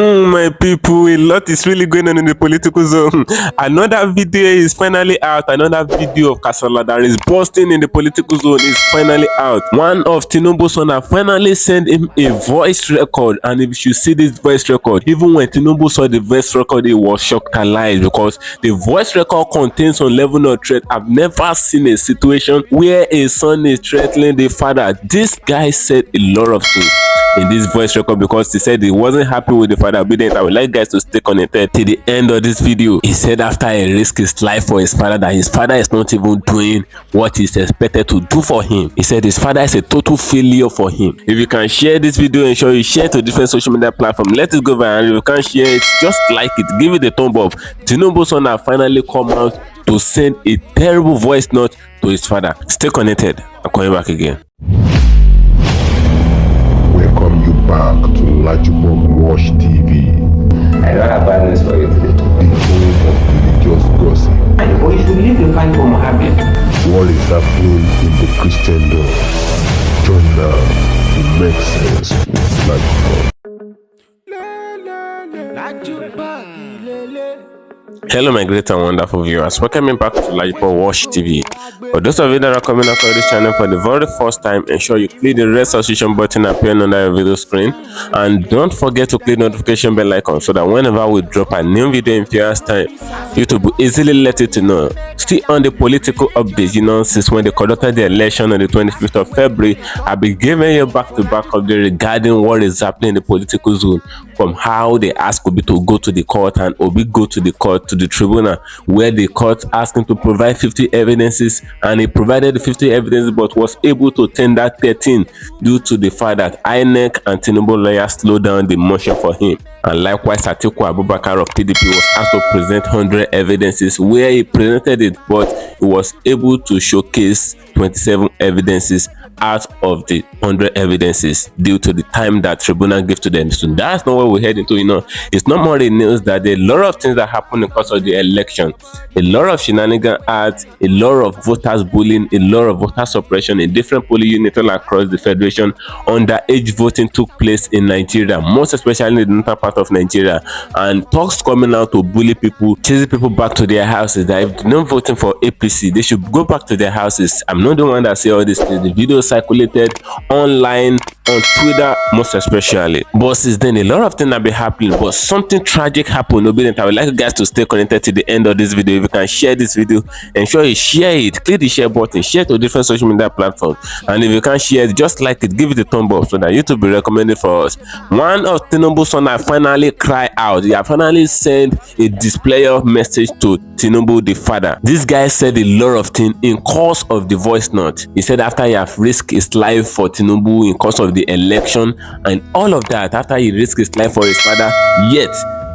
My people, a lot is really going on in the political zone. Another video is finally out. Another video of Kasala that is busting in the political zone is finally out. One of Tinubu's son have finally sent him a voice record, and if you see this voice record, even when Tinubu saw the voice record, he was shocked alive because the voice record contains some level of threat. I've never seen a situation where a son is threatening the father. This guy said a lot of things in this voice record because he said he wasn't happy with the father obedient. I would like guys to stay connected till the end of this video. He said after he risked his life for his father that his father is not even doing what he's expected to do for him. He said his father is a total failure for him. If you can share this video, ensure you share it to different social media platforms. Let it go viral. If you can't share it, just like it, give it a thumb up. Tinubu's son have finally come out to send a terrible voice note to his father. Stay connected. I'm coming back again. Welcome you back to LAJUPOG TV. I don't have bad news for you today. The home of religious gossip. But you should leave the fight for Mohammed. What is happening in the Christendom? Join now to make sense with LAJUPOG. Hello my great and wonderful viewers, welcome back to LAJUPOG TV. For those of you that are coming across this channel for the very first time, ensure you click the red subscription button appearing under your video screen, and don't forget to click notification bell icon so that whenever we drop a new video in few hours time, YouTube will easily let you to know. Still on the political updates, since when they conducted the election on the 25th of February, I've been giving you back-to-back update regarding what is happening in the political zone, from how they ask Obi to go to the court and Obi go to the court, to the tribunal, where the court asked him to provide 50 evidences, and he provided the 50 evidences but was able to tender 13 due to the fact that INEC and Tinubu lawyers slowed down the motion for him. And likewise, Atiku Abubakar of PDP was asked to present 100 evidences, where he presented it, but he was able to showcase 27 evidences out of the 100 evidences due to the time that tribunal gave to them. So that's not what we're heading to. It's not more the news that there are a lot of things that happened in the course of the election. A lot of shenanigans acts, a lot of voters bullying, a lot of voter suppression in different polling units all across the federation. Underage voting took place in Nigeria, most especially in the northern part of Nigeria, and talks coming out to bully people, chasing people back to their houses, that if they're not voting for APC, they should go back to their houses. I'm not the one that say all this things. The video circulated online on Twitter most especially, but since then a lot of things have been happening, but something tragic happened. Obedient, I would like you guys to stay connected to the end of this video. If you can share this video, ensure you share it, click the share button, share it to different social media platforms, and if you can't share it, just like it, give it a thumb up so that YouTube will recommend it for us. One of Tinubu's son have finally cried out. He have finally sent a displayer message to Tinubu the father. This guy said a lot of things in course of the voice note. He said after he have risked his life for Tinubu in course of the election and all of that, after he risked his life for his father, yet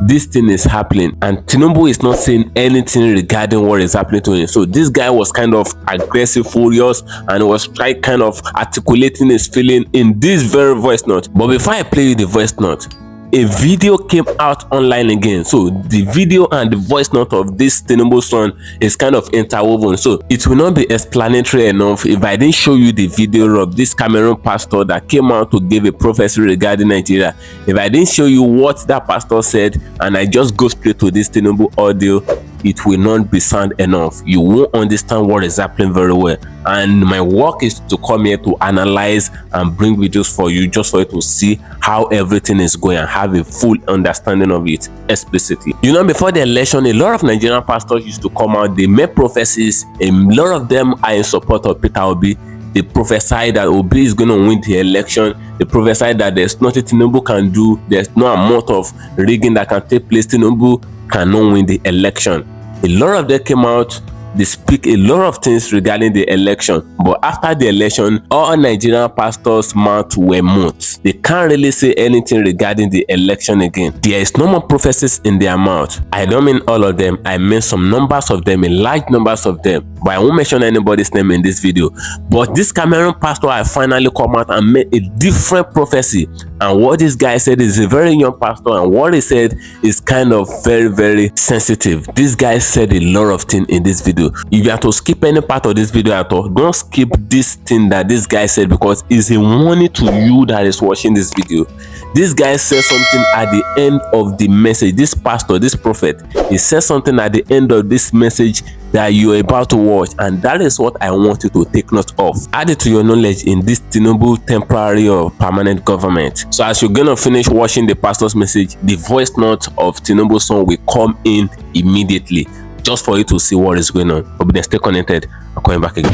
this thing is happening and Tinubu is not saying anything regarding what is happening to him. So this guy was kind of aggressive, furious, and was trying kind of articulating his feeling in this very voice note. But before I play you the voice note, a video came out online again. So the video and the voice note of this Tinubu son is kind of interwoven, so it will not be explanatory enough if I didn't show you the video of this Cameroon pastor that came out to give a prophecy regarding Nigeria. If I didn't show you what that pastor said and I just go straight to this Tinubu audio, it will not be sound enough. You won't understand what is happening very well, and my work is to come here to analyze and bring videos for you, just for you to see how everything is going and have a full understanding of it explicitly. Before the election, a lot of Nigerian pastors used to come out, they make prophecies. A lot of them are in support of Peter Obi. They prophesied that Obi is going to win the election. They prophesied that there's nothing Tinubu can do, there's no amount of rigging that can take place. Tinubu cannot win the election. A lot of them came out, they speak a lot of things regarding the election, but after the election, all Nigerian pastors' mouths were mute. They can't really say anything regarding the election again. There is no more prophecies in their mouth. I don't mean all of them, I mean some numbers of them, a large numbers of them, but I won't mention anybody's name in this video. But this Cameroon pastor has finally come out and made a different prophecy, And what this guy said is a very young pastor, and what he said is kind of very, very sensitive. This guy said a lot of things in this video. If you have to skip any part of this video at all, don't skip this thing that this guy said, because it's a warning to you that is watching this video. This guy said something at the end of the message. This pastor, this prophet, he said something at the end of this message that you're about to watch, and that is what I want you to take note of. Add it to your knowledge in this Tinubu temporary or permanent government. So as you're gonna finish watching the pastor's message, the voice note of Tinubu's song will come in immediately, just for you to see what is going on. But then stay connected. I'm coming back again.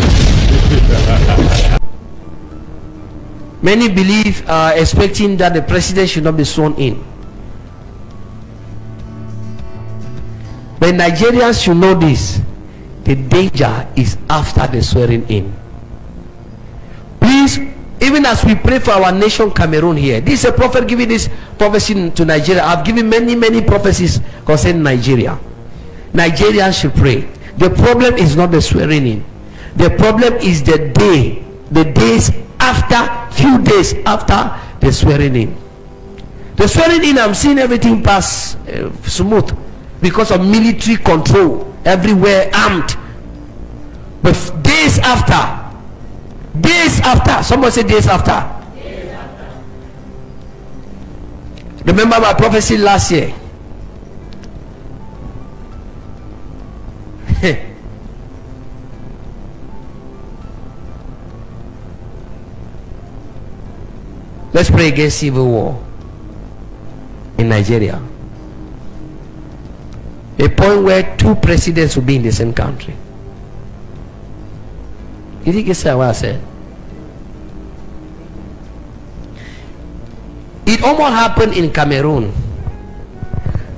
Many believe, expecting that the president should not be sworn in. But Nigerians should know this: the danger is after the swearing in. Please, even as we pray for our nation Cameroon here, this is a prophet giving this prophecy to Nigeria. I've given many prophecies concerning Nigeria. Nigerians should pray. The problem is not the swearing in. The problem is the days after, few days after the swearing in. The swearing in, I'm seeing everything pass smooth because of military control, everywhere armed. But days after, someone say days after. Remember my prophecy last year? Let's pray against civil war in Nigeria. A point where two presidents will be in the same country. You think it's what I said? It almost happened in Cameroon,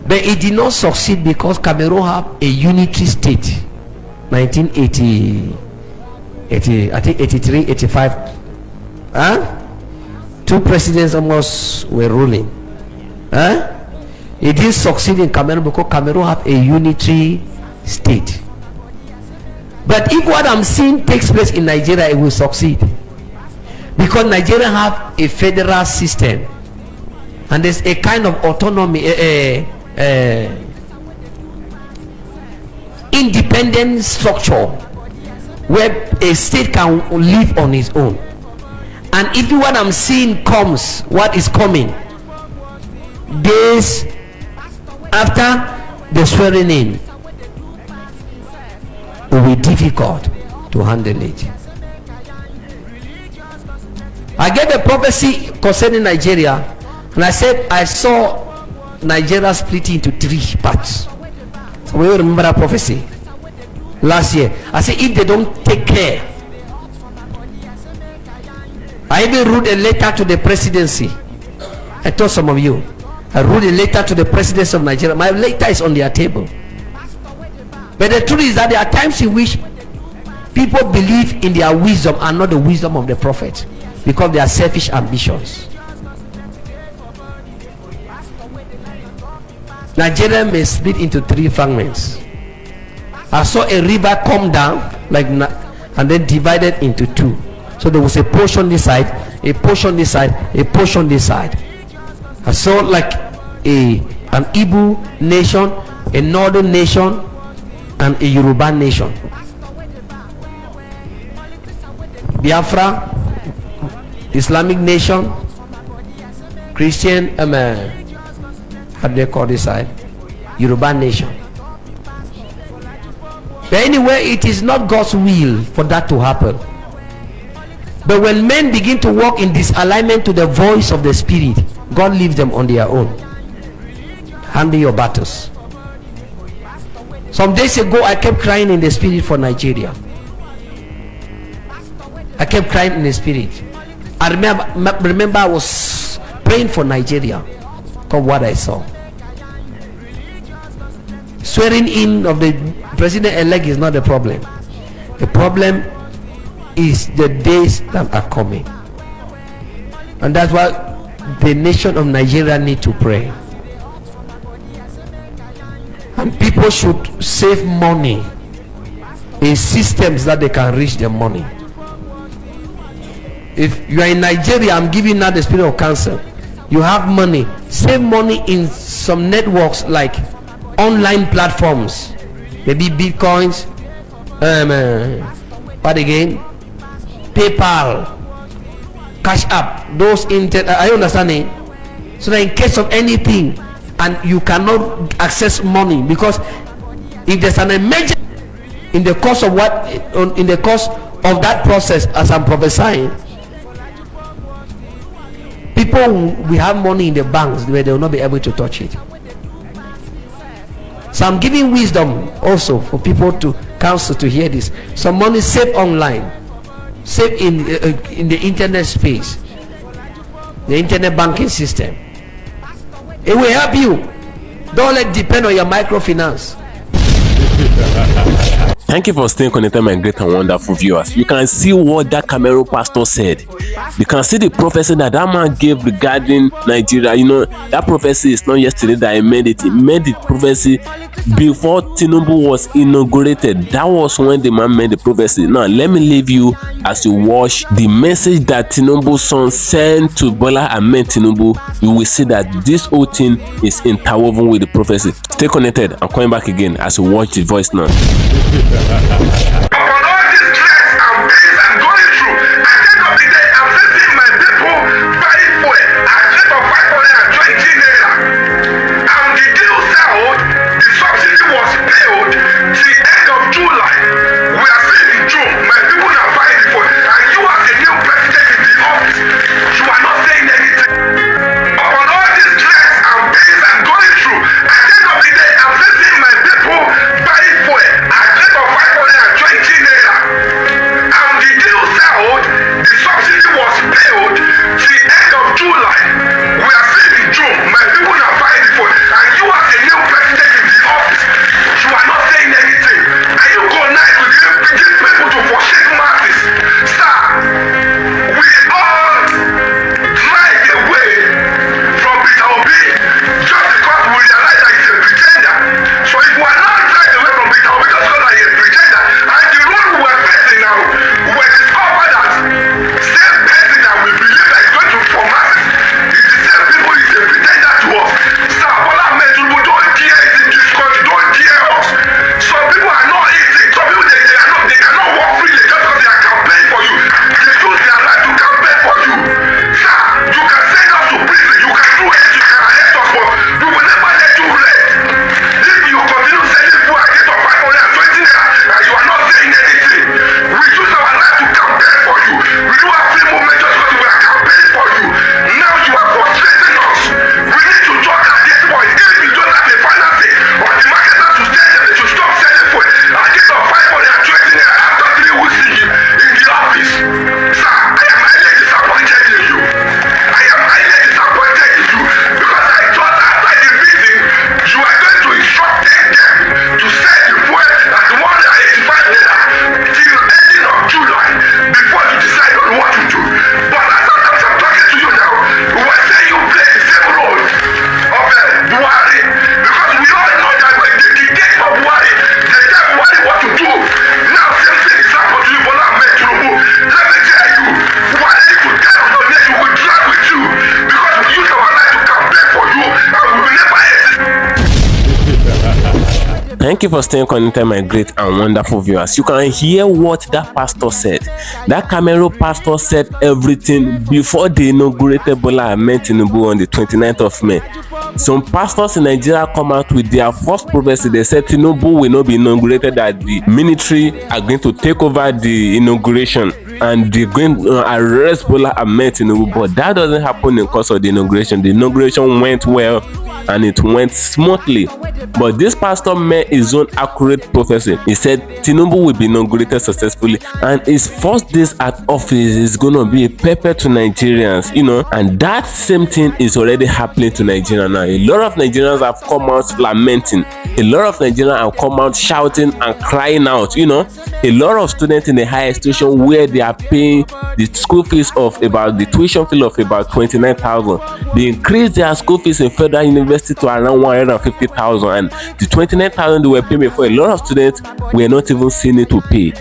but it did not succeed because Cameroon have a unitary state. 1980, I think 83, 85. Two presidents almost were ruling. It didn't succeed in Cameroon because Cameroon have a unitary state. But if what I'm seeing takes place in Nigeria, it will succeed, because Nigeria have a federal system, and there's a kind of autonomy, independent structure where a state can live on its own. And if what I'm seeing comes, what is coming days after the swearing in, it will be difficult to handle it. I gave a prophecy concerning Nigeria, and I said I saw Nigeria split into three parts. So we remember that prophecy last year. I said if they don't take care, I even wrote a letter to the presidency. I told some of you, I wrote a letter to the presidency of Nigeria. My letter is on their table. But the truth is that there are times in which people believe in their wisdom and not the wisdom of the prophet, because they are selfish ambitions. Nigeria may split into three fragments. I saw a river come down and then divided into two. So there was a portion this side, a portion this side, a portion this side. I saw like an Igbo nation, a northern nation, and a Yoruba nation. Biafra, Islamic nation, Christian, how do they call this side? Yoruba nation. But anyway, it is not God's will for that to happen. But when men begin to walk in disalignment to the voice of the Spirit, God leaves them on their own. Handle your battles. Some days ago, I kept crying in the Spirit for Nigeria. I kept crying in the Spirit. I remember I was praying for Nigeria because what I saw. Swearing in of the president-elect is not the problem. The problem is the days that are coming, and that's why the nation of Nigeria need to pray, and people should save money in systems that they can reach their money. If you are in Nigeria, I'm giving now the spirit of counsel. you have money, save money in some networks like online platforms, maybe bitcoins, what again, PayPal, Cash App, those I understand it. So that in case of anything and you cannot access money, because if there's an emergency in the course of that process, as I'm prophesying, people will have money in the banks where they will not be able to touch it. So I'm giving wisdom also for people to counsel to hear this. Some money save online, save in the internet space, the internet banking system. It will help you. Don't let it depend on your microfinance. Thank you for staying connected, my great and wonderful viewers. You can see what that Cameroon pastor said. You can see the prophecy that man gave regarding Nigeria. You know, that prophecy is not yesterday that he made it. He made the prophecy before Tinubu was inaugurated. That was when the man made the prophecy. Now, let me leave you as you watch the message that Tinubu's son sent to Bola Ahmed Tinubu. You will see that this whole thing is interwoven with the prophecy. Stay connected. I'm coming back again as you watch the voice now. Upon all this stress and pains I'm going through, at the end of the day, I'm facing my people very well at rate of 520 naira. And the deal settled, the subsidy was paid till end of July. We are still in June. My people are buying it for it. And you as a new president in the office, you are not saying anything. Upon all this stress and pains I'm going through, at the end of the day, I'm facing my people very well at rate of 520 naira. And the deal settled, the subsidy was paid till end of July. We are still in June. My people are buying it for it. And you as a new president in the office, you are not saying anything. And you go nice with these people to forsake masses. Sir, we all drive away from Peter Obi just because we realize that he's a pretender. So if we are not drive away from Peter Obi just because he's a pretender, and the role we are facing now, we discover that same person that we believe that is going to form masses is the same people is a pretender to us. Sir, Bola Ahmed Tinubu, don't dare it in this country, don't dare us. Some people are not eating, some people they cannot walk freely just because they are campaigning for you. They choose their right to campaign for you. Sir, you can send us to prison, you can do it, you can arrest us, but we will never let you rest. If you continue sending people against our 520 naira and you are not saying anything, we choose our right to campaign for you. We do have free movement just because we are campaigning for you. Now you are frustrating us. We need to talk at this point. If you don't have a financing or the marketers to sell them, they should stop selling for it. Against our 520 naira after 3 weeks in the office. Sir, I am highly disappointed in you. I am highly disappointed in you because I thought after the meeting you are going to instruct them to sell the fuel at 185 naira till ending of July before you decide on what to do. But as I'm talking to you now, we are saying you play the same role of Buhari, because we all know that when they dictate for Buhari, they tell Buhari what to do. Now same thing is happening to you, Bola Ahmed Tinubu. Let me tell you, Buhari could get on your neck, we will drag with you, because we use our life to campaign for you and we will never exist. Thank you for staying connected, my great and wonderful viewers. You can hear what that pastor said. That Cameroon pastor said everything before they inaugurated Bola Ahmed Tinubu on the 29th of May. Some pastors in Nigeria come out with their first prophecy. They said Tinubu will not be inaugurated, that the military are going to take over the inauguration and they're going to arrest Bola Ahmed Tinubu. But that doesn't happen in course of the inauguration. The inauguration went well and it went smoothly. But this pastor made his own accurate prophecy. He said Tinubu will be inaugurated successfully and his first days at office is going to be a pepper to Nigerians, you know, and that same thing is already happening to Nigeria now. A lot of Nigerians have come out lamenting. A lot of Nigerians have come out shouting and crying out, you know. A lot of students in the higher institution where they are paying the school fees of about the tuition fee of about 29,000. They increased their school fees in federal university to around 150,000, and the 29,000 they were paying before, a lot of students were not even seeing it to pay.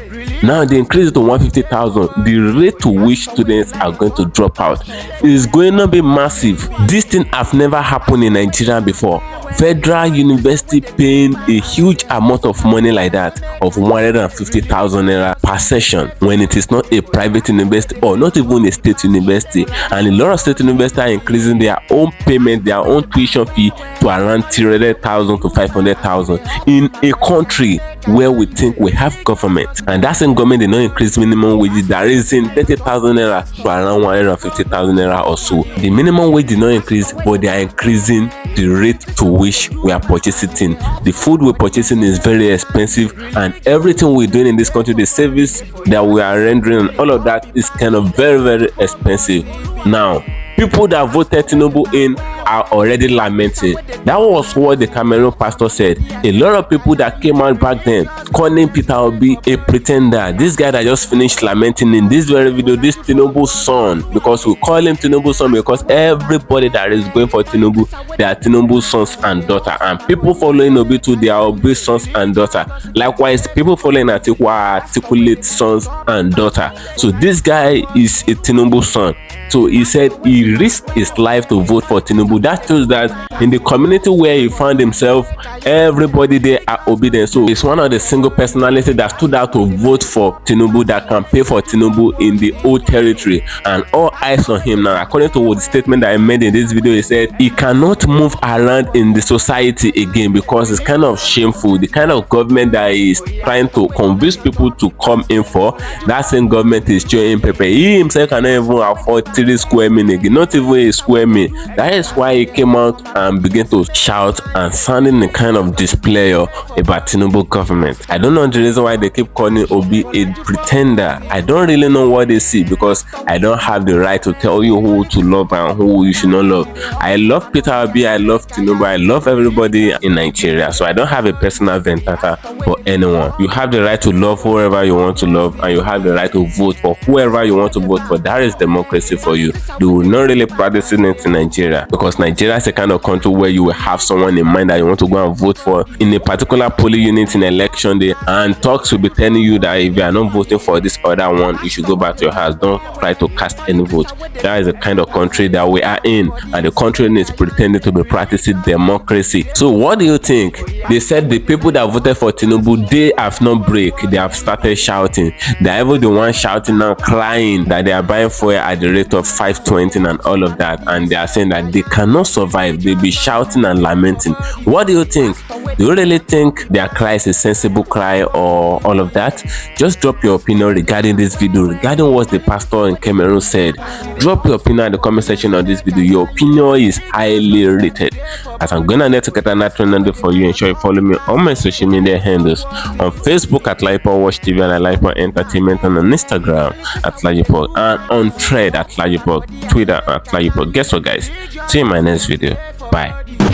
Now they increase it to 150,000. The rate to which students are going to drop out is going to be massive. This thing have never happened in Nigeria before. Federal university paying a huge amount of money like that, of 150,000 naira per session, when it is not a private university or not even a state university. And a lot of state universities are increasing their own payment, their own tuition fee to around 300,000 to 500,000 in a country where we think we have government. And that's in government, they not increase minimum wages. That is in 30,000 naira to around 150,000 naira or so. The minimum wage did not increase, but they are increasing the rate to which we are purchasing. The food we're purchasing is very expensive, and everything we're doing in this country, the service that we are rendering and all of that is kind of very, very expensive. Now, people that voted Tinubu in are already lamenting. That was what the Cameroon pastor said. A lot of people that came out back then calling Peter Obi a pretender. This guy that just finished lamenting in this very video, this Tinubu's son, because we call him Tinubu's son because everybody that is going for Tinubu, they are Tinubu's sons and daughter, and people following Obi too, they are Obi's sons and daughter. Likewise, people following Atiku are articulate sons and daughter. So this guy is a Tinubu's son. So he said he risked his life to vote for Tinubu. That shows that in the community where he found himself, everybody there are obedient. So it's one of the single personalities that stood out to vote for Tinubu, that can pay for Tinubu in the old territory, and all eyes on him now. According to the statement that I made in this video, he said he cannot move around in the society again because it's kind of shameful. The kind of government that he is trying to convince people to come in for, that same government is showing paper. He himself cannot even afford 3 square meal again, not even a square meal. That is why he came out and began to shout and sounding a kind of display about Tinubu government. I don't know the reason why they keep calling Obi a pretender. I don't really know what they see, because I don't have the right to tell you who to love and who you should not love. I love Peter Obi, I love Tinubu, I love everybody in Nigeria, so I don't have a personal vendetta for anyone. You have the right to love whoever you want to love, and you have the right to vote for whoever you want to vote for. That is democracy for you. They will not really practice it in Nigeria, because Nigeria is a kind of country where you will have someone in mind that you want to go and vote for in a particular polling unit in election day, and talks will be telling you that if you are not voting for this other one, you should go back to your house. Don't try to cast any vote. That is the kind of country that we are in, and the country is pretending to be practicing democracy. So what do you think? They said the people that voted for Tinubu, they have not break. They have started shouting. They are even the one shouting now, crying that they are buying fuel at the rate of 520 and all of that, and they are saying that they cannot survive. They'll be shouting and lamenting. What do you think? Do you really think their cry is a sensible cry or all of that? Just drop your opinion regarding this video, regarding what the pastor in Cameroon said. Drop your opinion in the comment section on this video. Your opinion is highly rated. As I'm gonna need to get another trend for you, ensure you follow me on my social media handles on Facebook at LAJUPOG TV and LAJUPOG Entertainment, and on Instagram at LAJUPOG, and on Thread at LAJUPOG, Twitter at LAJUPOG. Guess what, guys? See you in my next video. Bye.